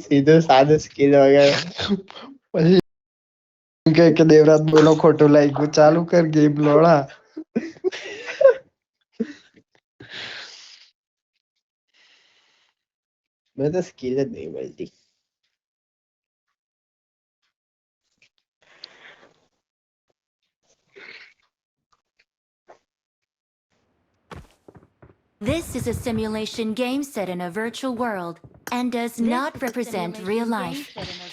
સીધું સાદું સ્કિલ વગર પછી કે દેવરાજ બોલો ખોટું લાગ્યું ચાલુ કર ગેમ લોડા. મેં તો સ્કિલ જ નહીં મળતી. This is a simulation game set in a virtual world and does not represent real life.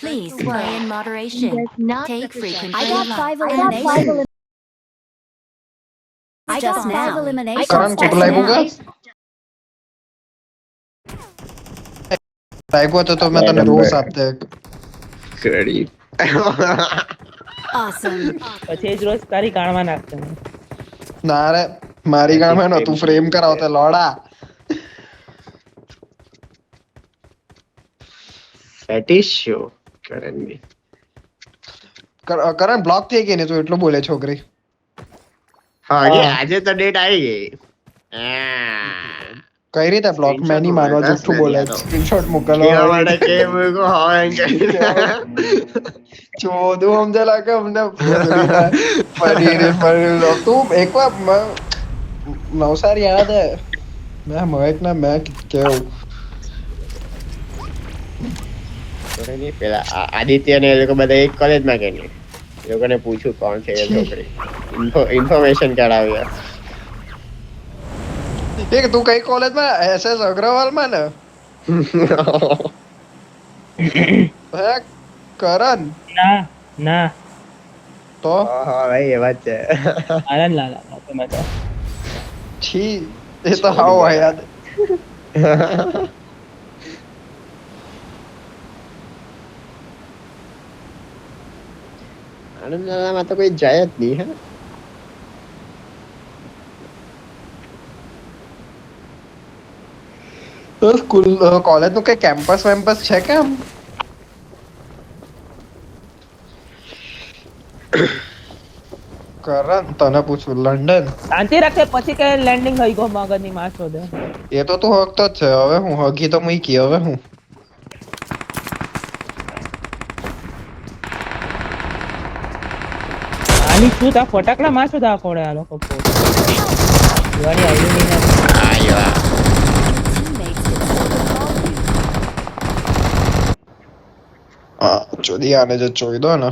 Please play in moderation. Take frequent I got free 5 eliminations. I got Just 5 now. eliminations. કરણ ખોટું લાગ્યું કે લાગ્યું તો મેં તને rose આપતે. કરી Awesome. પછી જ રોજ તારી કાણમાં નાખતો ના રે મારી ગામમાં નો તું ફ્રેમ કરાવતે લોડા. ફેટિશ શો કરણની. કરણ બ્લોક થઈ ગઈ ને તું એટલું બોલે છોકરી. હા આજે તો ડેટ આવી ગઈ. કઈ રીતે બ્લોક મેં નહીં માનવા જુઠ્ઠું બોલે સ્ક્રીનશોટ મોકલો કેવા માટે કે મૂકો હા એમ કરીને. ચોદું સમજે લાગે અમને તું એકવાર નવસારી યાદ હે મેં મહેક ને મેં કેવું કરણની પેલા આદિત્ય ને એ લોકો બધા એક કોલેજમાં કે નહીં એ લોકોને પૂછ્યું કોણ છે એ છોકરી ઇન્ફોર્મેશન કઢાવ્યા. એક તું કઈ કોલેજમાં SS અગ્રવાલમાં ને હે કરણ ના ના તો હા ભાઈ એવા જ છે. આનંદ લાલા મેં તો છી એ તો હાવ યાદ આનંદમાં તો કોઈ જાય જ નહીં. હે તો સ્કૂલ કોલેજ નું કઈ કેમ્પસ વેમ્પસ છે કે આમ કરણ તને પૂછું લંડન શાંતિ રાખે પછી કે લેન્ડિંગ થઈ ગયો મગજની માં શોધે એ તો તું હકતો જ છે હવે હું હગી તો મૂકી હવે હું આની શું તા ફટાકડા માં શું તા ફોડે આ લોકો દિવાળી આવી નહીં ને આવ્યા ચોદી આને જે ચોઈ દો ને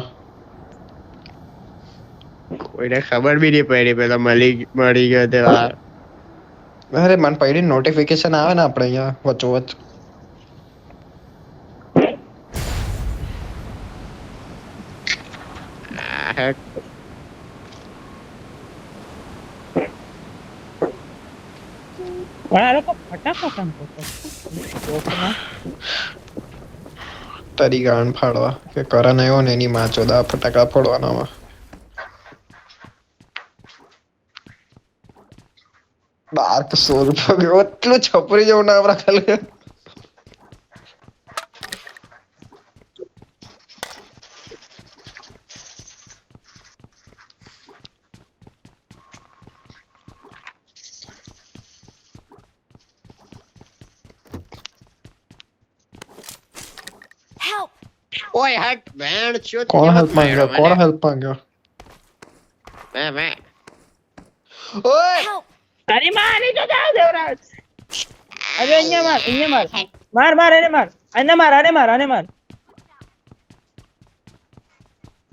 કોઈને ખબર બી નહીં પડી પેલા મળી ગયો તે વાર. અરે મને પડી નોટિફિકેશન આવે ને આપણે અહીંયા વચ્ચોવચ પણ આ લોકો ફટાકડા કેમ ફોડે તારી ગાણ ફાડવા કે કરણ આવ્યો ને એની માં ચોદા ફટાકડા ફોડવાના ડાર્ક સોલ પગ્યો એટલું છપરી જેવું નામ રાખેલું ઓય હટ બેન ચોદ. કોણ હેલ્પ માંગ્યો મેં ઓય તારી માં આની તો જાવ દેવરાજ અરે અહીંયા માર એને માર આને માર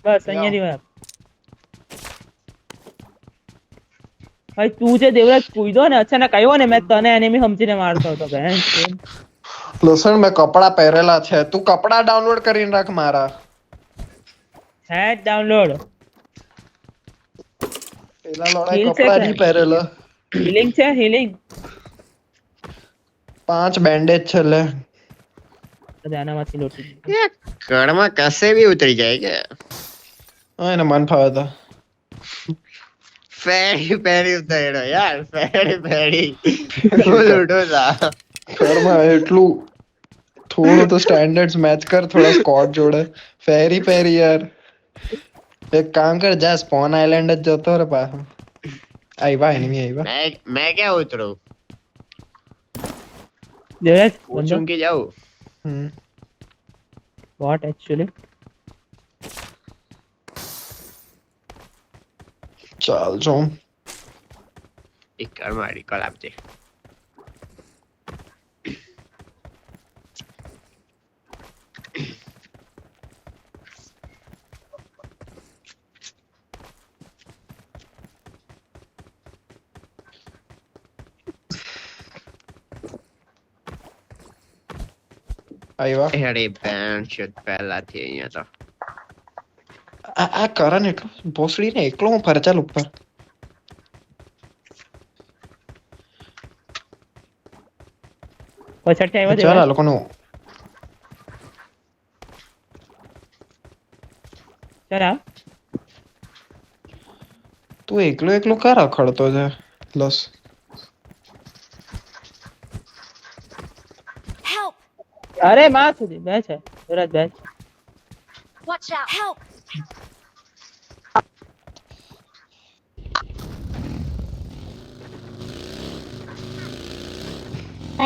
બસ અહીંયા થી વાર ભાઈ તું જે દેવરાજ કૂદો ને અચાનક આવ્યો ને મેં તને એનિમી સમજીને મારતો હતો બેન લસણ મેં કપડા પહેરેલા છે તું કપડા ડાઉનલોડ કરીને રાખ મારા હે ડાઉનલોડ પેલા લોડા કપડા નહીં પહેરેલા હીલિંગ છે હીલિંગ 5 બેન્ડેજ છે લે આનામાંથી લોટી કળમાં કસે બી ઉતરી જાય કે એને મન ફાવે તો ફેરી ઉતર્યો યાર ફેરી ઉઠો તા ઘરમાં એટલું થોડું તો સ્ટેન્ડર્ડ્સ મેચ કર થોડા સ્કોડ જોડે ફેરી યાર એક કામ કર જા સ્પોન આઇલેન્ડ જ જતો રે પાછો આવ્યા એનિમી આવ્યા मैं क्या उतरूं દેવરાજ पूछूं कि जाऊं વોટ એકચ્યુઅલી ચાલ જો રિકોલ માં રિકોલ આપજે. આવ્યા. અરે બેન શોધ પહેલાથી અહીંયા તો આ કરણ એટલો ભોસડી ને એકલો હું ફરચાલ ઉપર. પછાડથી આવ્યો ચાલ આ દેવાય લોકોનું ચાલ આ તું એકલો એકલો કા રખડતો છે પ્લસ Help! અરે માં સુધી બે છે સુરજ બે છે. Watch out! Help!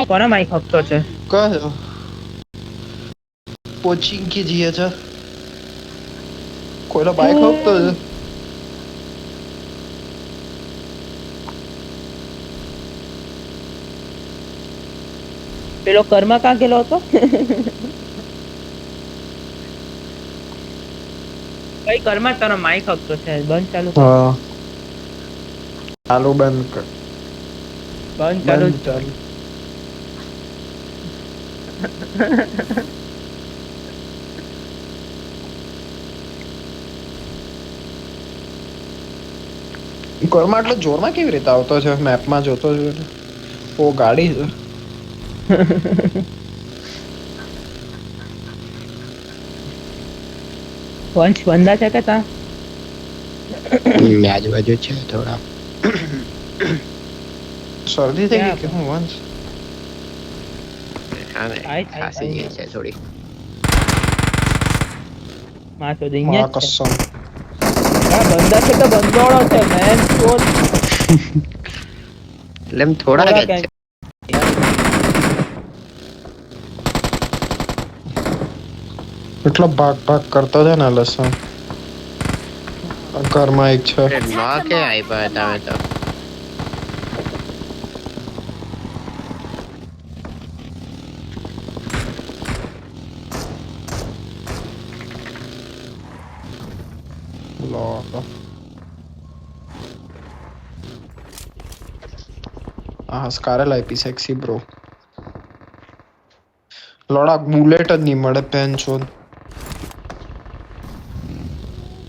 કોનો માઈક હપતો છે કયો પોચિંકી જીએ છે કોઈનો બાઈક હપતો છે પેલો કર્મ કાં ગયેલો હતો કઈ કર્મ તારો માઈક હપતો છે બંધ ચાલુ કર. હા ચાલુ બંધ કર બંધ ચાલુ બંધ ચાલુ ઘરમાં આટલો જોરમાં કેવી રીતે આવતો છે મેપમાં જોતો છે ઓ ગાડી છે વંશ બંધા છે કે તા આજુબાજુ છે થોડા. શરદી થઈ ગઈ કે હું વંશ હા ને આય, ખાસી આય. ગઈ છે થોડી. માં સુધી મા અહીંયા જ છે. કસમ આ બંધા છે તો બંધોળો છે મેન શોધ એટલે એમ થોડા જ છે. એટલો ભાગ ભાગ કરતો છે ને લસણ ઘરમાં એક છે અરે ના કે આપ્યા તમે તો લો હા સ્કારેલ આપી સેક્સી બ્રો લોડા બુલેટ જ નહીં મળે પેન છો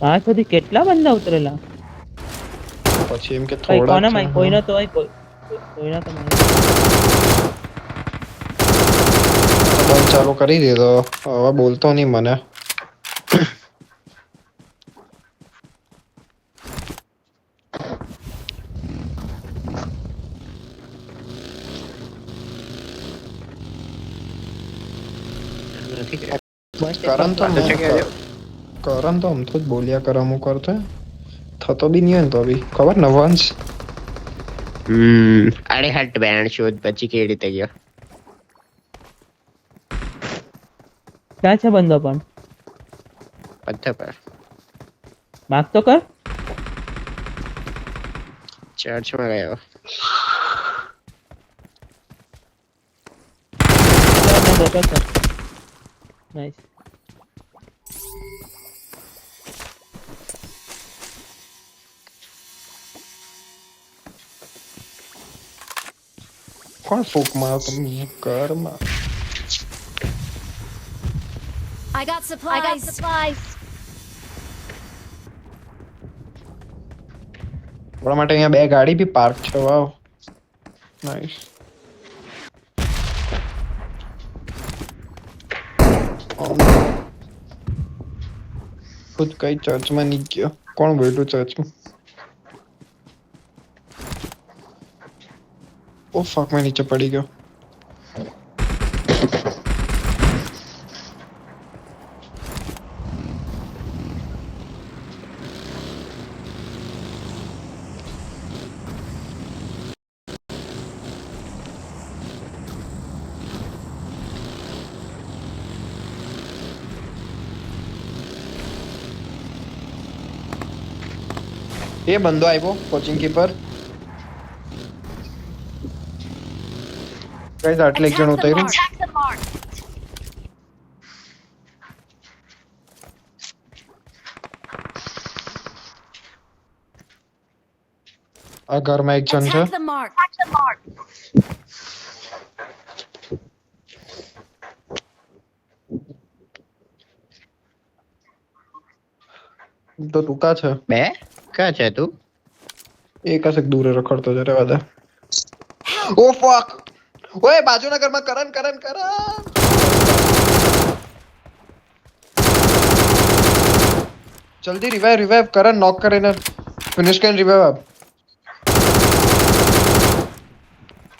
માં સુધી કેટલા બંધા ઉતરેલા પછી એમ કે કઈ થોડા કોનો જ માઈક છે. કોઈનો તો હોય કોઈનો તો માઈક બંધ ચાલુ કરી દીધો હવે બોલતો નહીં મને નથી કે કરણ તો તો છે કે કરણ તો અમથું જ બોલ્યા કરે અમુક કરતો થતો બી નહીં હોય ને તો બી ખબર ને વંશ અરે હટ બેન શોધ પછી કેવી રીતે ગયો ક્યાં છે બંધો પણ પથ્થર પર માગ તો કર ચર્ચમાં ગયો. નાઈસ કોણ ફૂક મારો તમે ઘરમાં I got supplies. આપણા માટે અહીંયા બે ગાડી બી પાર્ક છે વાવ નાઈસ ખુદ કઈ ચર્ચમાં નહીં ગયો કોણ બેઠું ચર્ચમાં ઓ ફક મેં નીચે પડી ગયો એ બંદો આવ્યો કોચિંગ કીપર ગાઈસ આટલે એક જણ Attack the ઉતાર્યું mark. Attack the mark. આ ઘરમાં એક જણ છે Attack the mark. Attack the mark. તો તું કા છે બે ક્યાં છે તું? એક હશે દૂર રખડતો છે રેવા દે ઓ ફક ઓય બાજુના ઘરમાં કરણ જલ્દી રિવાઇવ કરણ નોક કરીને ફિનિશ કરીને રિવાઇવ આપ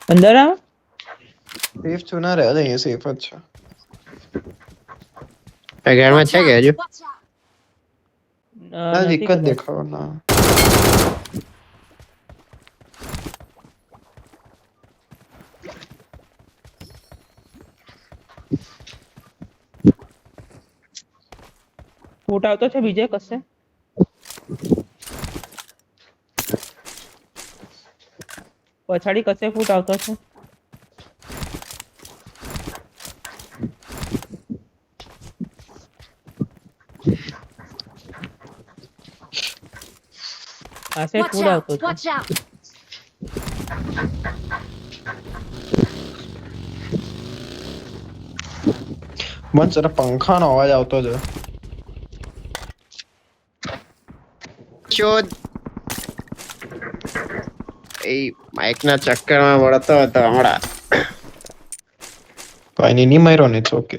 અંદર આવ. સેફ છું ના રહે અહીંયા સેફ જ છે આ ઘરમાં છે કે હજુ? Watch out. ના નથી એક જ ખબર. દેખાવ ના ફૂટ આવતો છે બીજે કશે. પછાડી કશે ફૂટ આવતો છે. આ સાઈડ Watch ફૂટ out. આવતો છે. Watch out. મન જરા પંખાનો અવાજ આવતો છે ચોદ એ માઇક ના ચક્કરમાં મળતો હતો હમણાં. કઈ નહીં માર્યો ને ઓકે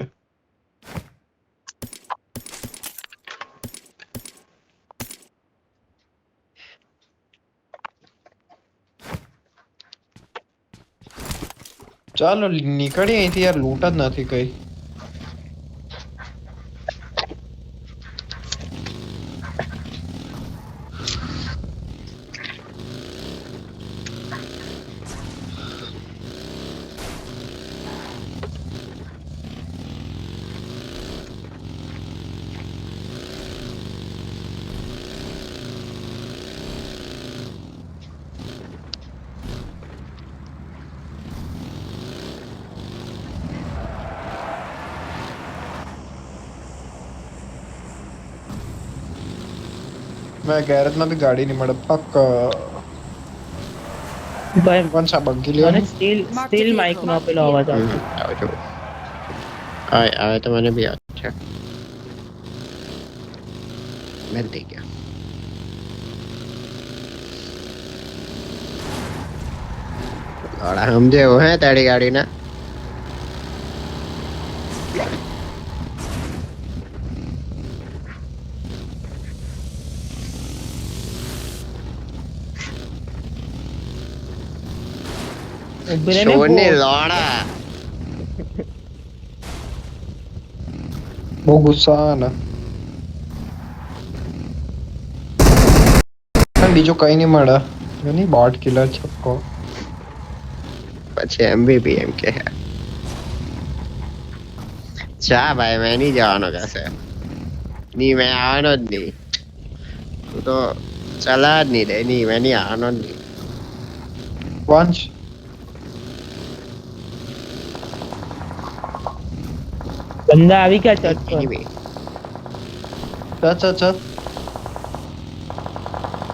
ચાલો નીકળીએ અહીંથી યાર લૂંટ જ નથી કઈ મેં ગેરેજમાં બી ગાડી નહીં મળે ફક ભાઈ કોણ સા બગી મને લેવાનું સ્ટીલ માઇક નો પેલો અવાજ આવતો. આવજો આવે તો મને બી આવે છે. મેં થઈ ગયા થોડા સમજે એવું હે તારી ગાડીના ઉભી રહીને છોડની બહુ- લોડા બહુ ગુસ્સા ને બીજું કઈ નહીં મળે એની બોટ કિલર છક્કો પછી MVP એમ કે ચા ભાઈ મેં નહીં જવાનો કશે નહીં મેં આવવાનો જ નહીં તું તો ચલા જ નહીં દે નહીં મેં નહીં આવવાનો જ નહીં વંશ બંદા આવી ગયા ચર્ચ પર. એની બી ચલ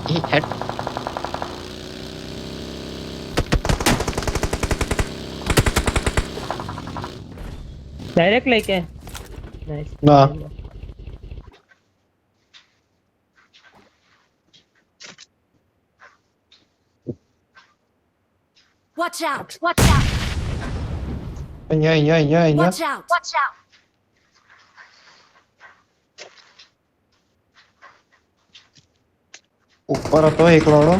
એ હેટ ડાયરેક્ટ લઈ કે નાઈસ. ના Watch out. Watch out. અહીંયા Watch out. Watch out. ઉપર હતો એક લોડો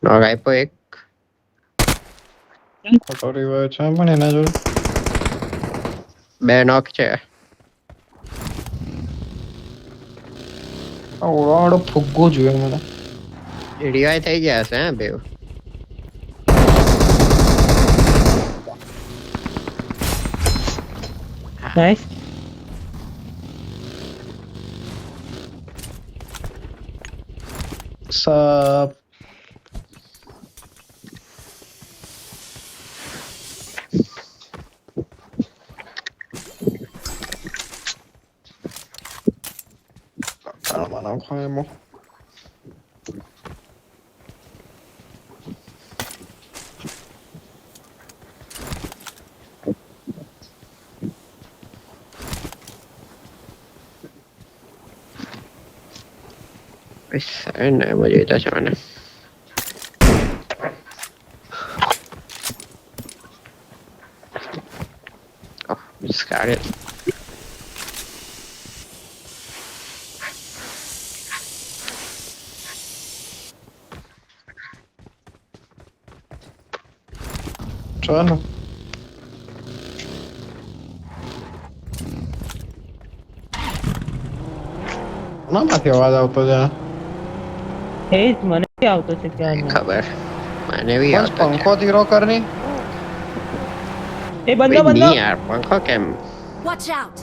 નોક આપ્યો એક કટોરી હોય છે પણ એના જોડે બે નોક છે આ ઓળાવાળો ફુગ્ગો જોઈએ મને રિવાય થઈ ગયા હશે હે બેવ નાઈસ. સપ આમાં નાખો એમાં Saya nak mau cerita macam mana? Oh, Scarlet. ચાલો નામાંથી અવાજ આવતો છે એ જ મને બી આવતો છે ક્યારનો. ખબર મને બી બસ આવતો પંખો ધીરો કરની એ બંધો બંધો નહીં યાર પંખો કેમ Watch out!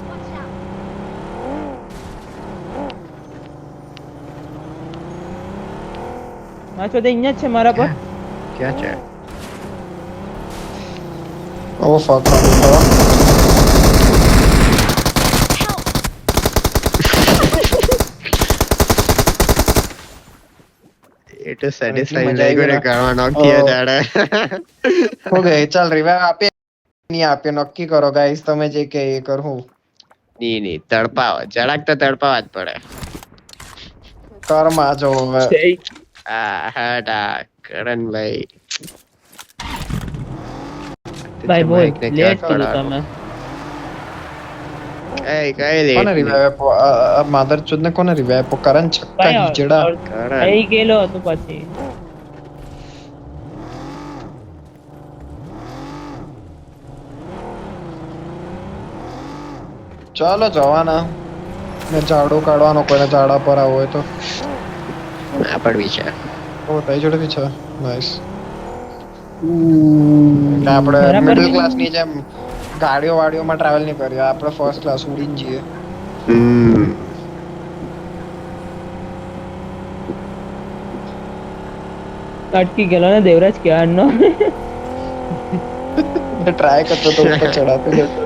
માછો તો અહીંયા જ છે મારા પર. ક્યાં છે ઓ ફક થોડા એ તો સેટિસ્ફાઈડ મજા આવી લાગ્યો ને ગઈ. કરવા નોકીએ તારે ઓકે ચાલ રિવાઇવ આપીએ નહીં આપીએ નક્કી કરો ગાઈસ તમે જે કે એ કરું નહીં તડપાવ જરાક તો તડપાવા જ પડે કરમાં જો હવે આ હાડા કરણભાઈ ભાઈ બોલ Mic ને લેટ ક્યાં કીધું ખવડાવો? તમે. કઈ કોને લેટ રિવાઇવ આપો માધર ચુદ ને કોને રિવાઇવ આપો કરણ છક્કા ભાઈ હિજડા કરણ થઈ ગયેલો હતો પછી. ચાલો જવાના ને ઝાડુ કાઢવાનો કોઈને ઝાડા પર આવો હોય તો આ પણ બી છે ઓ તારી જોડે બી છે નાઈસ આપણે બરાબર મિડલ છે. ક્લાસ ની જેમ ગાડીઓ વાડીઓમાં ટ્રાવેલ નહીં કરીએ આપણે ફર્સ્ટ ક્લાસ ઉડીને જઈએ હમ અટકી ગયેલો ને દેવરાજ ક્યારનો. ટ્રાય કરતો તો ઉપર ચડાતો જતો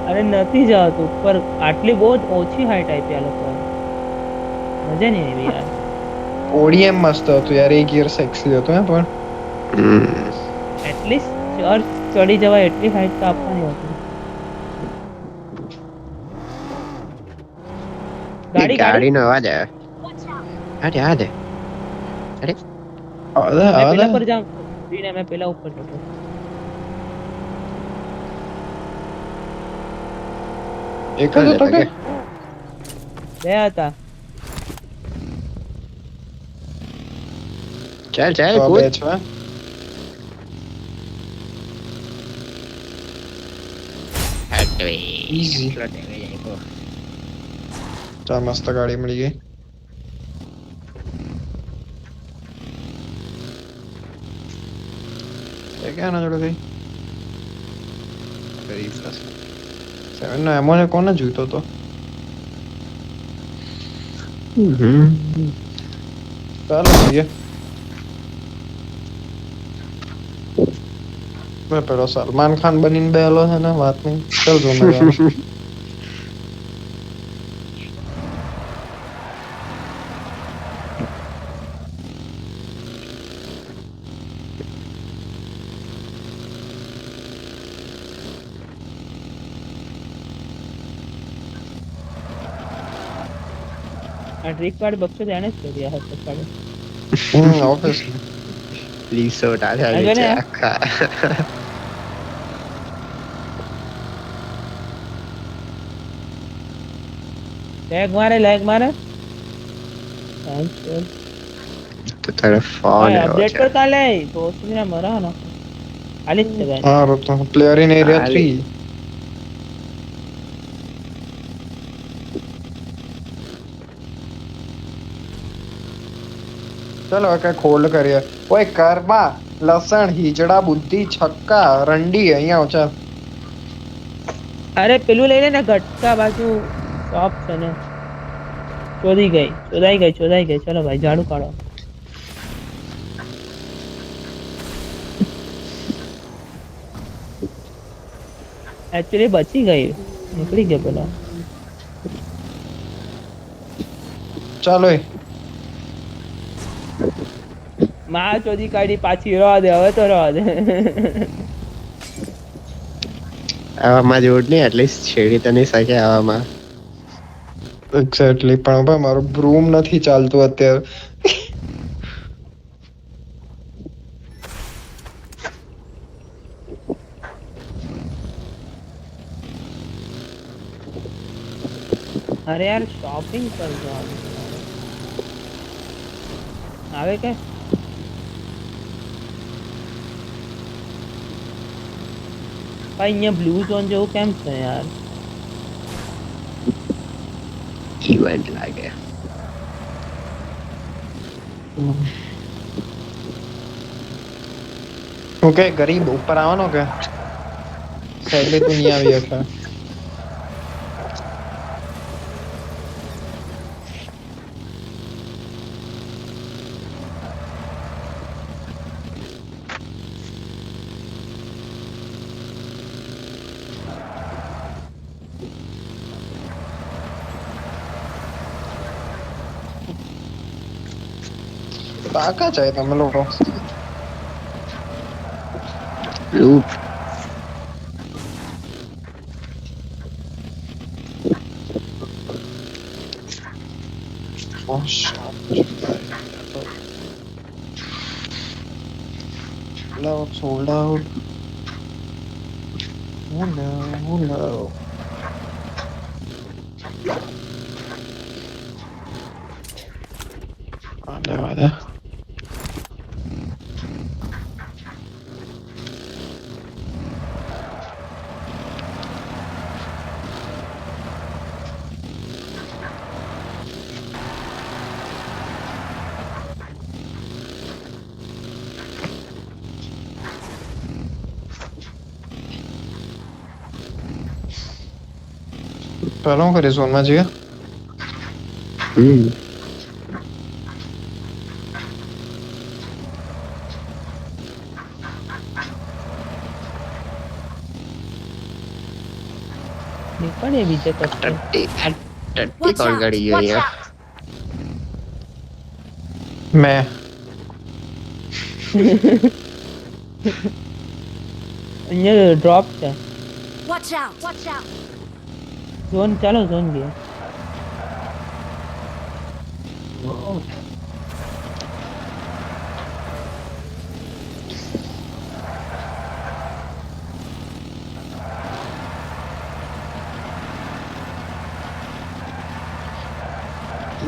અરે નથી જતું ઉપર. આટલી બહુ જ ઓછી હાઈટ આપી આ લોકો. મજા નહીં આવી યાર. ઓડીએમ મસ્ત હતું યાર એ ગિયર સેક્સી હતું હે પણ એટલીસ્ટ ચર્ચ ચડી જવાય એટલી હાઈટ તો આપવાની હતી. ગાડી ગાડી ગાડીનો અવાજ આવે અરે આ દે આવા મેં આવા પેલા પર જાઉં ઉડીને મેં પેલા ઉપર જતો. એક જ હતો કે બે હતા. ચાલ ચાલ તો આ કૂદ બે છે Easy. ચાલ મસ્ત ગાડી મળી ગઈ એ ક્યાં ના જોડે ગઈ સેવન નો એમો ને કોને જોઈતો તો ચાલો જઈએ મેં પેલો સલમાન ખાન બનીને બેલો છે ને વાત નહીં ચાલ જો મેં આ ટ્રીક કાર્ડ બક્ષો તેને જ કર્યા હતા કાઢે. ઓબ્વિયસલી લીસો ટાટા આગળ છે ને? આખા લેગ મારે. Thanks sir. તો તારે ફોન અપડેટ કરતા લે તો સુધીના મરા ના. આલી જ છે ગાય. હા તો પ્લેયર ઇન એરિયા હાલી. 3 ચલો હવે કઈ ખોલ કરીએ ઓય કર્મા લસણ હિજડા બુદ્ધિ છક્કા રંડી અહીંયા આવ ચાલ અરે પેલું લઈ લે ને ગટકા બાજુ શોપ છે ને. ચોરી ગઈ, ચોરાઈ ગઈ. ચલો ભાઈ ઝાડુ કાઢો. એકચ્યુઅલી બચી ગઈ, નીકળી ગયો પેલો. ચાલો એ માં ચોરી કાઢી પાછી રવા દે, હવે તો રવા દે. આવામાં જોડ નહીં એટલીસ્ટ છેડી તો નહીં શકે આવામાં. એક્ઝેક્ટલી, પણ ભાઈ મારું બ્રૂમ નથી ચાલતું અત્યારે. અરે યાર શોપિંગ પર જવાનું છે. આવે કે ભાઈ અહીંયા બ્લુ ઝોન જેવું કેમ છે યાર? ઇવેન્ટ લાગે. હું કે ગરીબ ઉપર આવવાનો કે સાઈડે તું નહીં આવી શકે. કાકા જાય તમે લોકો? Loop Oh, shit. Sold out. Oh no, oh no. આને પહેલા હું કરી ઝોનમાં જઈએ. નીકળીએ બીજે કશે. ટટ્ટી કોણ કરી ગયો અહીંયા? મેં અહીંયા ડ્રોપ છે. Watch out! Watch out! Zone ચાલો ઝોન ગયા.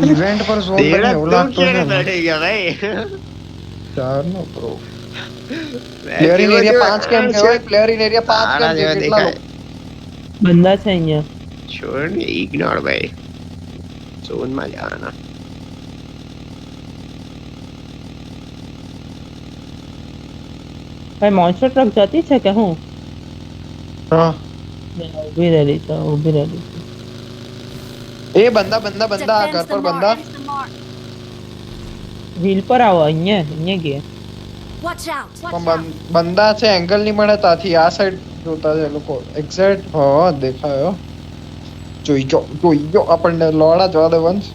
ઇવેન્ટ પર ઝોન બને એવું લાગતું છે ને. બેઠી ગયા ભાઈ. ચાર નો પ્રો પ્લેયર ઇન એરિયા 5 કેમ કહેવાય? પ્લેયર ઇન એરિયા 5 કેમ છે? કેટલા લોકો? બંદા છે અહીંયા. છોડ ને ઇગ્નોર ભાઈ. ઝોન માં જવાના. ભાઈ મોન્સ્ટર ટ્રક જતી છે કે હું? હા ઊભી રહેલી છે, ઊભી રહેલી છે. એ બંદા બંદા બંદા આ ઘર પર બંદા. વ્હીલ પર આવો, અહીંયા ગયા. Watch out! પણ બંદા છે, એંગલ નહીં મળે ત્યાંથી આ સાઈડ જોતા છે લોકો. એક્ઝેક્ટ હા દેખાયો. જોઈ ગયો આપણને લોડા જવા દે વંશ.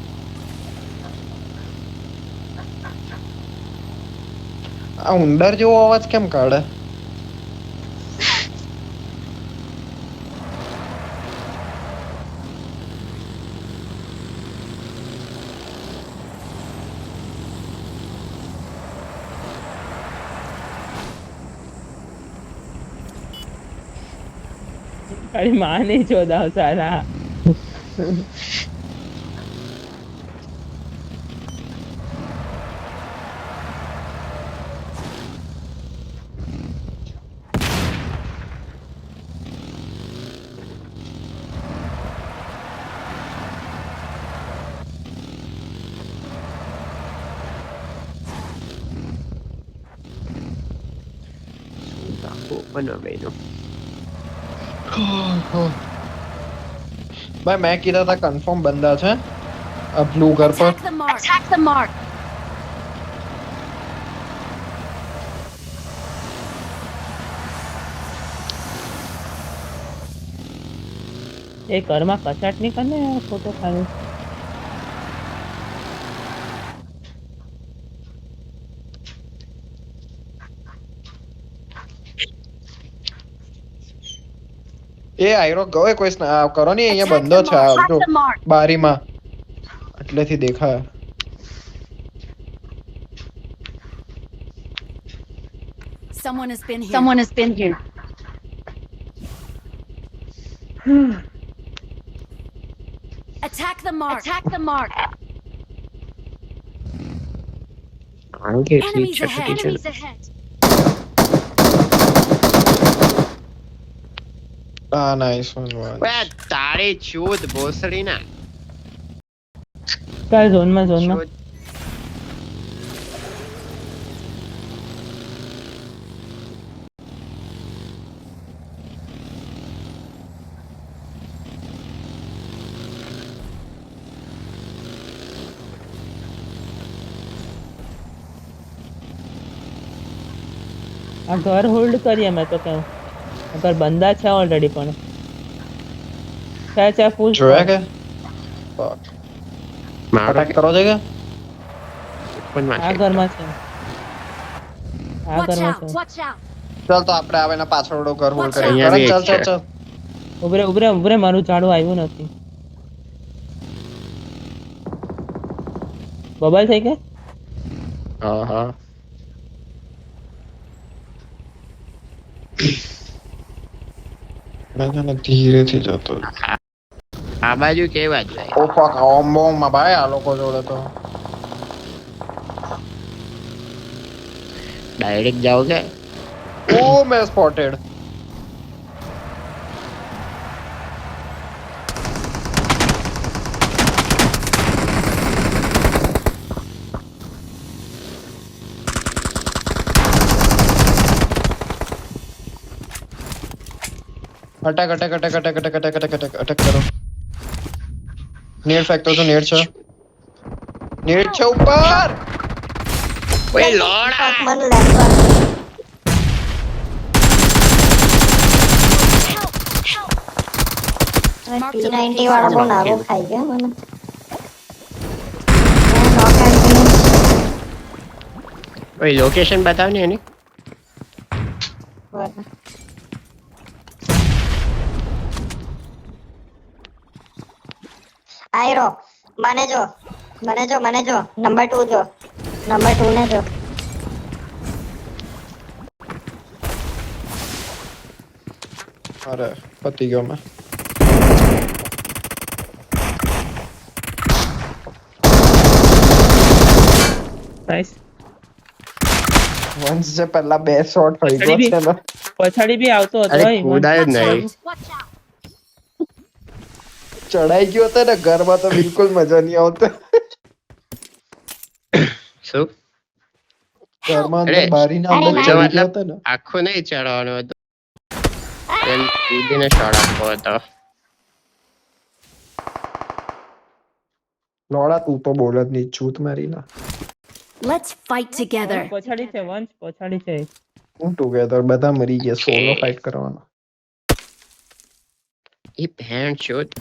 આ ઉંદર જેવો અવાજ કેમ કાઢે? અરે માં નહીં ચોદાવ સારા. બનો ભાઈનો. ભાઈ મેં કીધા હતા કન્ફર્મ બંદા છે. આ બ્લુ ઘર પર Attack the mark. Attack the mark. એ ઘરમાં કચાટ નહીં કરને યાર ફોટો ખાલી એ આયરો ગયો કોઈ કરો ને અહીંયા Attack બંધો the છે mark. આ જો Attack the mark. બારીમાં એટલેથી દેખાય Someone has been here. Someone has been here. Attack the mark. Attack the mark. આનું કેટલી Enemies છે ahead. Enemies ahead. આ નાઈસ વન ઓય તારી ચૂત ભોસડી ના કયા ઝોનમાં ઝોનમાં ચૂત. આ ઘર હોલ્ડ કરીએ મેં તો કહું અગર બંદા છે ઓલરેડી પણ છે ફૂલ જોયા કે મારો અટેક કરો છે કે પણ આ માં ઘરમાં છે આ Watch ઘરમાં out. છે Watch out. ચાલ તો આપણે આવે એના પાછળનો ઘર હોલ્ડ કરીએ અહીંયા બી ચાલ એક ચાલ છે. ચાલ ઉભરે ઉભરે ઉભરે મારું ઝાડુ આવ્યું નથી બબલ થઈ કે હા હા મેં ધીરેથી જતો આ બાજુ કે બાજુ ઓ ફક ઓમ બોમ માં ભાઈ આ લોકો જોડે તો ડાયરેક્ટ જાઓ કે ઓ મેં spotted attack attack attack attack attack attack attack attack attack કરો નેટ ફેક્ટર તો નેટ છે નેટ છે ઉપર ઓય લોડા મને left Mark the P90 location. વાળો બહુ નાગો ખાઈ ગયો મને knock and finish. ઓય લોકેશન બતાવ ને એની બરાબર. આયરો મને જો નંબર 2 જો નંબર 2 ને જો અરે પતી ગયો મેં નાઈસ વન્સ જે પહેલા બે શોટ થઈ ગયો છે ને પછાડી બી આવતો હતો અરે ભાઈ કૂદાય જ Watch નહીં out. Watch out. ચડાઈ ગયો હતો ને ઘરમાં તો બિલકુલ મજા નહીં આવતો શું ઘરમાં અરે, અંદર બારીના અરે, અંદર ના. ચડી ગયો હતો ને આખું નહીં ચડવાનું હતું એમ કૂદીને શોટ આપવો હતો લોડા તું તો બોલ જ નહીં છૂત મારી ના Let's fight together. પછાડી છે વંશ પછાડી છે હું ટુગેધર બધા મરી ગયા સોલો ફાઇટ કરવાનો એ ભેણ શોટ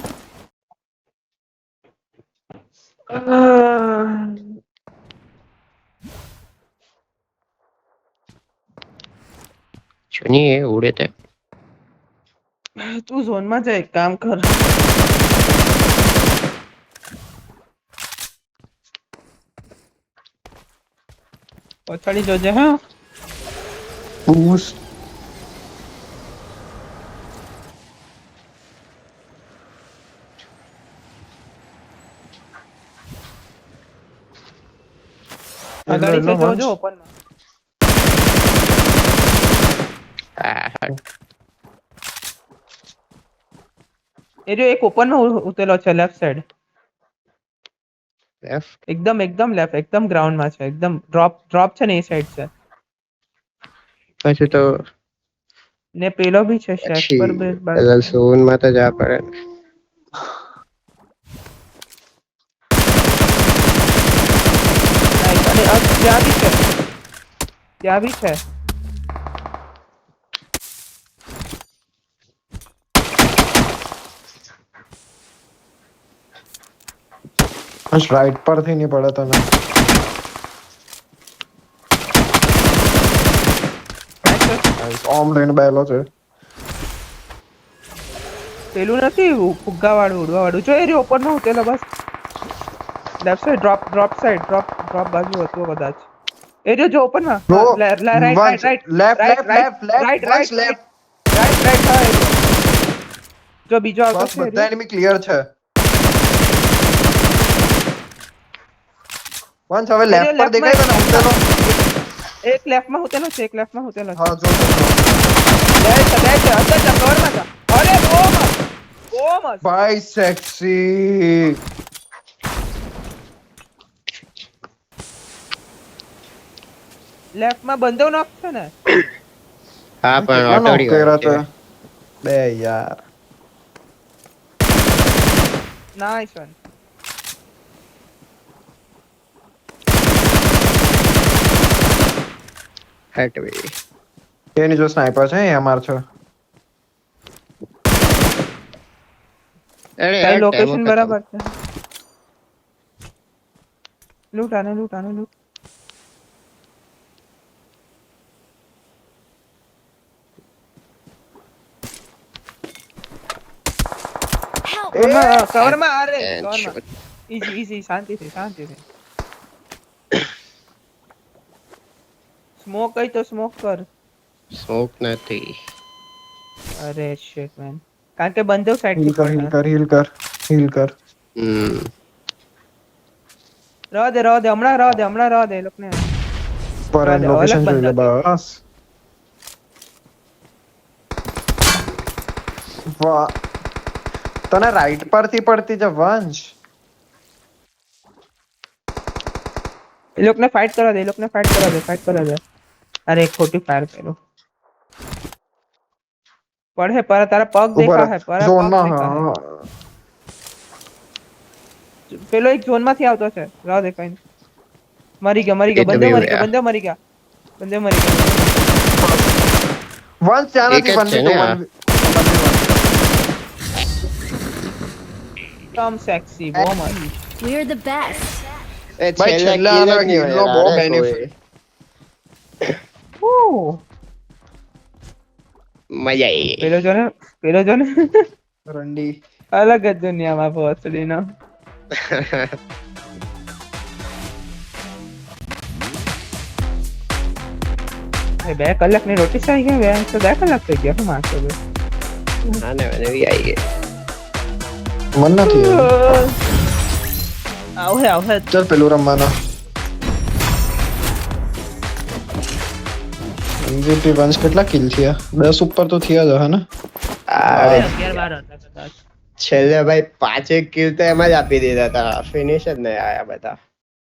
છુની એ ઉડે તે તું ઝોનમાં જા એક કામ કર પછાડી જોજે હા બૂસ્ટ અગાડી છે જોજો ઓપન એ જો એક ઓપન માં ઉતરેલો છે લેફ્ટ સાઈડ એકદમ લેફ્ટ એકદમ ગ્રાઉન્ડ માં છે એકદમ ડ્રોપ છે ને એ સાઈડ છે પછી તો ને પેલો બી છે શેક પછી પર બે પેલા ઝોન માં તો જા પડે ત્યાં બી છે, ત્યાં બી છે. બસ રાઈટ પરથી નહીં પડે તને. ઓમ લઈને બેલો છે. પેલું નથી ફુગ્ગા વાળું ઉડવા વાળું જો એ રહ્યો ઉપર નો ઉતરેલો બસ left side drop side drop બાજુ હતો કદાચ એ રહ્યો જો ઉપર માં Bro, રાઈટ જો બીજો આવતો બસ છે બધા એનિમી ક્લિયર છે. વંશ હવે લેફ્ટ પર દેખાય તને ઉતરેલો. એક લેફ્ટ માં ઉતરેલો છે હા જો બે છે અંદર જા કવર માં જા અરે બહુ મસ્ત ભાઈ સેક્સી. લેફ્ટ માં બંધો નોક છે ને હા પણ કેટલા knock કર્યા ઓટો તે? બે યાર. નાઈસ વન હટ વે એની જો સ્નાઈપર છે એ અમાર છે. અરે તારી લોકેશન બરાબર છે લૂટ આને લૂટ Help! કવર માં અરે કવર માં ઈઝી શાંતિથી સ્મોક કઈ તો સ્મોક કર સ્મોક નથી. અરે શિટ મેન કારણ કે બંધો સાઈડ હીલ કર રહો દે હમણાં રહો દે એ લોકોને પર એન લોકેશન જોઈ લે બસ. વાહ તને રાઈટ પરથી પડતી છે વંશ. એ લોકોને ફાઇટ કરવા દે અરે ખોટી ફાયર કર્યો પડે પર તારા પગ દેખા હે પર ઝોન માં પગ દેખા હા. હે. પેલો એક ઝોન માંથી આવતો છે રાહ દે કઈ મરી ગયો એ તો બંદો બી મરી ગયા. ગયા વંશ ત્યાં એક જ નથી છે ને આ? કમ સેક્સી બહુ મસ્ત We're the best. એ ભાઈ, છેલ્લા kill જ આના નહીં kill નો હોય બહુ યાર, benefit. કોઈ. મજા આવી પેલો જો ને રંડી. અલગ જ દુનિયામાં પહોંચડીનો બે કલાકની રોટી આવી ગઈ બે તો 2 કલાક થઈ ગયા માણસો હા ને મને બી આવી ગઈ. મન નથી આવહે ચાલ પેલું રમવાનો. MVP વંશ કેટલા કિલ થયા? 10 ઉપર તો થયા જ હે ને? આ 11-12 હતા કદાચ છેલ્લે ભાઈ 5 કિલ તો એમાં જ આપી દીધા હતા. ફિનિશ જ નહીં આયા બધા.